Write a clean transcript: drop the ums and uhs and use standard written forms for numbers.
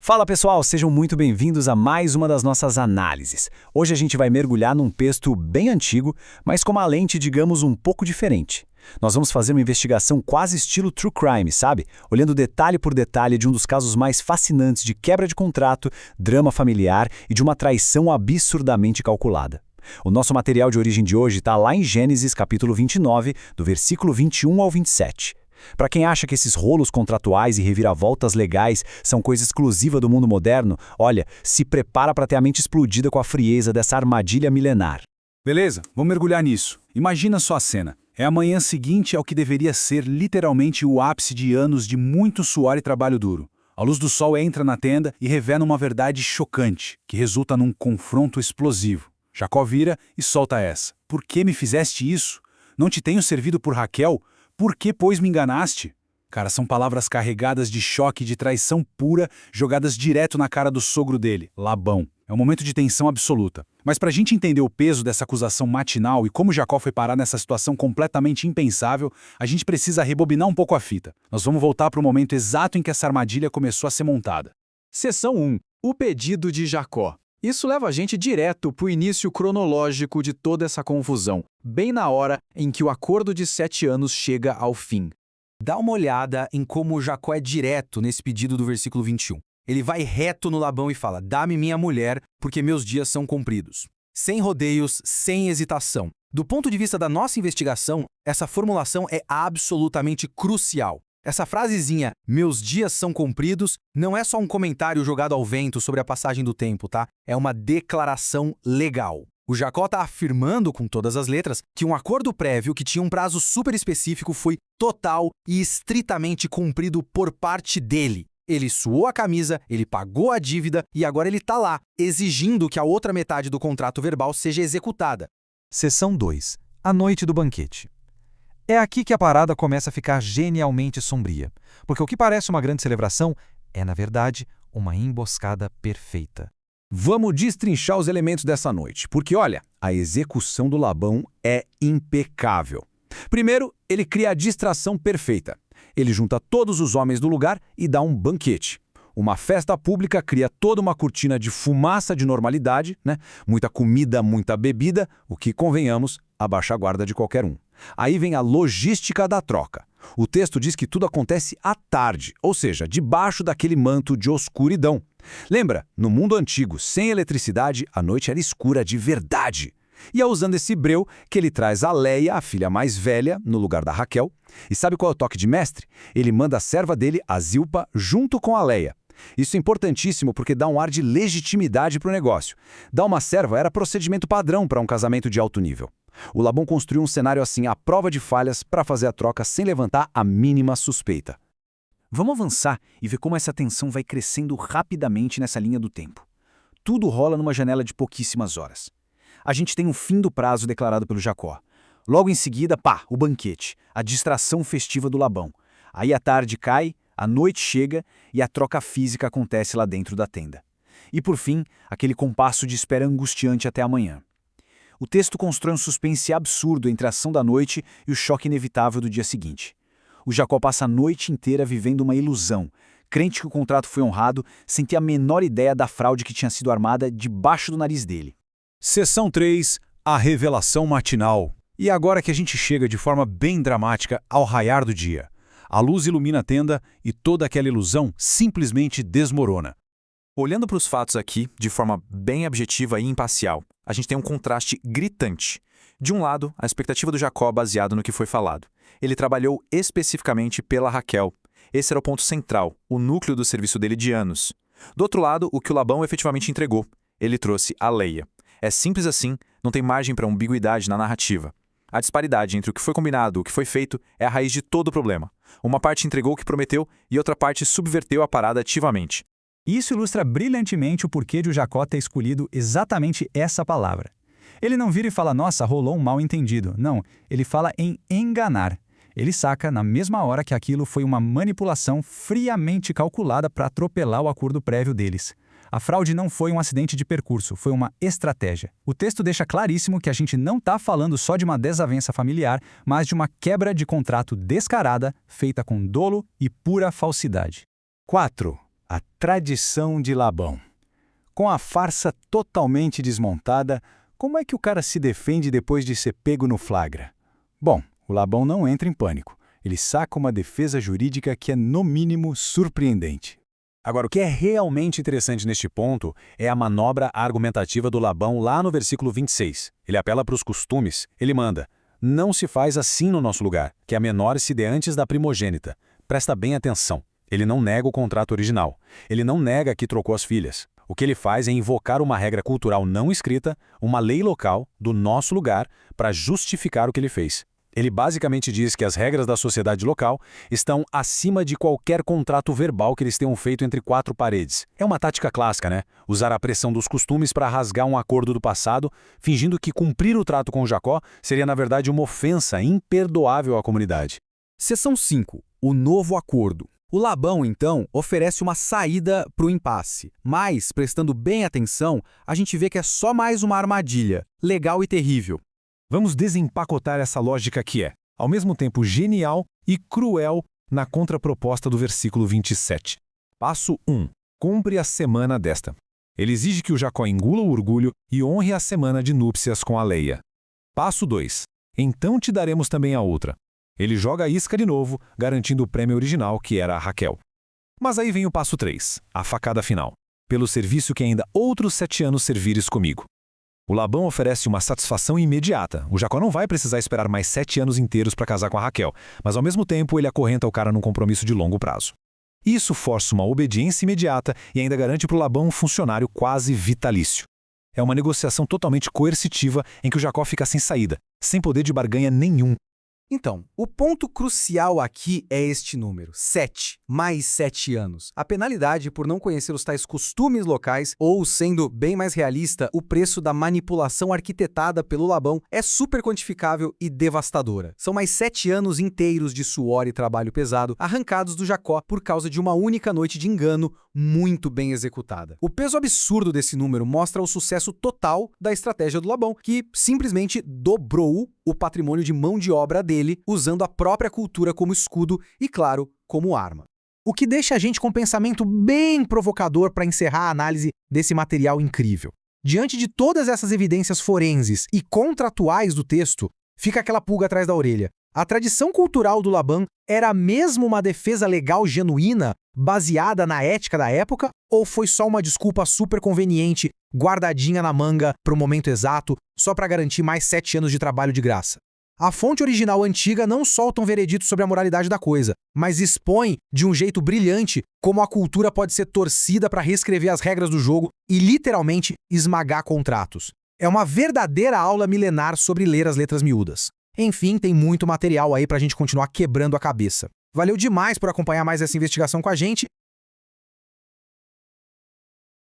Fala pessoal, sejam muito bem-vindos a mais uma das nossas análises. Hoje a gente vai mergulhar num texto bem antigo, mas com uma lente, digamos, um pouco diferente. Nós vamos fazer uma investigação quase estilo true crime, sabe? Olhando detalhe por detalhe de um dos casos mais fascinantes de quebra de contrato, drama familiar e de uma traição absurdamente calculada. O nosso material de origem de hoje está lá em Gênesis capítulo 29, do versículo 21 ao 27. Para quem acha que esses rolos contratuais e reviravoltas legais são coisa exclusiva do mundo moderno, olha, se prepara para ter a mente explodida com a frieza dessa armadilha milenar. Beleza, vamos mergulhar nisso. Imagina só a cena. É a manhã seguinte ao que deveria ser literalmente o ápice de anos de muito suor e trabalho duro. A luz do sol entra na tenda e revela uma verdade chocante, que resulta num confronto explosivo. Jacó vira e solta essa. Por que me fizeste isso? Não te tenho servido por Raquel? Por que, pois, me enganaste? Cara, são palavras carregadas de choque e de traição pura, jogadas direto na cara do sogro dele, Labão. É um momento de tensão absoluta. Mas para a gente entender o peso dessa acusação matinal e como Jacó foi parar nessa situação completamente impensável, a gente precisa rebobinar um pouco a fita. Nós vamos voltar para o momento exato em que essa armadilha começou a ser montada. Seção 1. O pedido de Jacó. Isso leva a gente direto para o início cronológico de toda essa confusão, bem na hora em que o acordo de 7 anos chega ao fim. Dá uma olhada em como Jacó é direto nesse pedido do versículo 21. Ele vai reto no Labão e fala: dá-me minha mulher, porque meus dias são cumpridos. Sem rodeios, sem hesitação. Do ponto de vista da nossa investigação, essa formulação é absolutamente crucial. Essa frasezinha, meus dias são cumpridos, não é só um comentário jogado ao vento sobre a passagem do tempo, tá? É uma declaração legal. O Jacó está afirmando com todas as letras que um acordo prévio que tinha um prazo super específico foi total e estritamente cumprido por parte dele. Ele suou a camisa, ele pagou a dívida e agora ele está lá, exigindo que a outra metade do contrato verbal seja executada. Seção 2. A noite do banquete. É aqui que a parada começa a ficar genialmente sombria, porque o que parece uma grande celebração é, na verdade, uma emboscada perfeita. Vamos destrinchar os elementos dessa noite, porque olha, a execução do Labão é impecável. Primeiro, ele cria a distração perfeita. Ele junta todos os homens do lugar e dá um banquete. Uma festa pública cria toda uma cortina de fumaça de normalidade, né? Muita comida, muita bebida, o que, convenhamos, abaixa a guarda de qualquer um. Aí vem a logística da troca. O texto diz que tudo acontece à tarde, ou seja, debaixo daquele manto de escuridão. Lembra, no mundo antigo, sem eletricidade, a noite era escura de verdade. E é usando esse breu que ele traz a Leia, a filha mais velha, no lugar da Raquel. E sabe qual é o toque de mestre? Ele manda a serva dele, a Zilpa, junto com a Leia. Isso é importantíssimo porque dá um ar de legitimidade para o negócio. Dar uma serva era procedimento padrão para um casamento de alto nível. O Labão construiu um cenário assim à prova de falhas para fazer a troca sem levantar a mínima suspeita. Vamos avançar e ver como essa tensão vai crescendo rapidamente nessa linha do tempo. Tudo rola numa janela de pouquíssimas horas. A gente tem o fim do prazo declarado pelo Jacó. Logo em seguida, o banquete, a distração festiva do Labão. Aí a tarde cai, a noite chega e a troca física acontece lá dentro da tenda. E por fim, aquele compasso de espera angustiante até amanhã. O texto constrói um suspense absurdo entre a ação da noite e o choque inevitável do dia seguinte. O Jacó passa a noite inteira vivendo uma ilusão, crente que o contrato foi honrado, sem ter a menor ideia da fraude que tinha sido armada debaixo do nariz dele. Seção 3. A revelação matinal. E agora que a gente chega de forma bem dramática ao raiar do dia. A luz ilumina a tenda e toda aquela ilusão simplesmente desmorona. Olhando para os fatos aqui, de forma bem objetiva e imparcial, a gente tem um contraste gritante. De um lado, a expectativa do Jacó baseado no que foi falado. Ele trabalhou especificamente pela Raquel. Esse era o ponto central, o núcleo do serviço dele de anos. Do outro lado, o que o Labão efetivamente entregou. Ele trouxe a Leia. É simples assim, não tem margem para ambiguidade na narrativa. A disparidade entre o que foi combinado e o que foi feito é a raiz de todo o problema. Uma parte entregou o que prometeu e outra parte subverteu a parada ativamente. Isso ilustra brilhantemente o porquê de o Jacó ter escolhido exatamente essa palavra. Ele não vira e fala, nossa, rolou um mal-entendido. Não, ele fala em enganar. Ele saca na mesma hora que aquilo foi uma manipulação friamente calculada para atropelar o acordo prévio deles. A fraude não foi um acidente de percurso, foi uma estratégia. O texto deixa claríssimo que a gente não está falando só de uma desavença familiar, mas de uma quebra de contrato descarada, feita com dolo e pura falsidade. 4. A tradição de Labão. Com a farsa totalmente desmontada, como é que o cara se defende depois de ser pego no flagra? Bom, o Labão não entra em pânico. Ele saca uma defesa jurídica que é, no mínimo, surpreendente. Agora, o que é realmente interessante neste ponto é a manobra argumentativa do Labão lá no versículo 26. Ele apela para os costumes, ele manda: não se faz assim no nosso lugar, que a menor se dê antes da primogênita. Presta bem atenção. Ele não nega o contrato original. Ele não nega que trocou as filhas. O que ele faz é invocar uma regra cultural não escrita, uma lei local, do nosso lugar, para justificar o que ele fez. Ele basicamente diz que as regras da sociedade local estão acima de qualquer contrato verbal que eles tenham feito entre quatro paredes. É uma tática clássica, né? Usar a pressão dos costumes para rasgar um acordo do passado, fingindo que cumprir o trato com Jacó seria, na verdade, uma ofensa imperdoável à comunidade. Seção 5. O novo acordo. O Labão, então, oferece uma saída para o impasse, mas, prestando bem atenção, a gente vê que é só mais uma armadilha, legal e terrível. Vamos desempacotar essa lógica que é, ao mesmo tempo, genial e cruel na contraproposta do versículo 27. Passo 1. Cumpre a semana desta. Ele exige que o Jacó engula o orgulho e honre a semana de núpcias com a Leia. Passo 2. Então te daremos também a outra. Ele joga a isca de novo, garantindo o prêmio original, que era a Raquel. Mas aí vem o passo 3, a facada final. Pelo serviço que ainda outros 7 anos servires comigo. O Labão oferece uma satisfação imediata. O Jacó não vai precisar esperar mais 7 anos inteiros para casar com a Raquel, mas ao mesmo tempo ele acorrenta o cara num compromisso de longo prazo. Isso força uma obediência imediata e ainda garante para o Labão um funcionário quase vitalício. É uma negociação totalmente coercitiva em que o Jacó fica sem saída, sem poder de barganha nenhum. Então, o ponto crucial aqui é este número, 7, mais 7 anos. A penalidade por não conhecer os tais costumes locais, ou, sendo bem mais realista, o preço da manipulação arquitetada pelo Labão é super quantificável e devastadora. São mais 7 anos inteiros de suor e trabalho pesado arrancados do Jacó por causa de uma única noite de engano muito bem executada. O peso absurdo desse número mostra o sucesso total da estratégia do Labão, que simplesmente dobrou o patrimônio de mão de obra dele, usando a própria cultura como escudo e, claro, como arma. O que deixa a gente com um pensamento bem provocador para encerrar a análise desse material incrível. Diante de todas essas evidências forenses e contratuais do texto, fica aquela pulga atrás da orelha. A tradição cultural do Labão era mesmo uma defesa legal genuína, baseada na ética da época, ou foi só uma desculpa super conveniente, guardadinha na manga para o momento exato, só para garantir mais 7 anos de trabalho de graça? A fonte original antiga não solta um veredito sobre a moralidade da coisa, mas expõe de um jeito brilhante como a cultura pode ser torcida para reescrever as regras do jogo e literalmente esmagar contratos. É uma verdadeira aula milenar sobre ler as letras miúdas. Enfim, tem muito material aí pra gente continuar quebrando a cabeça. Valeu demais por acompanhar mais essa investigação com a gente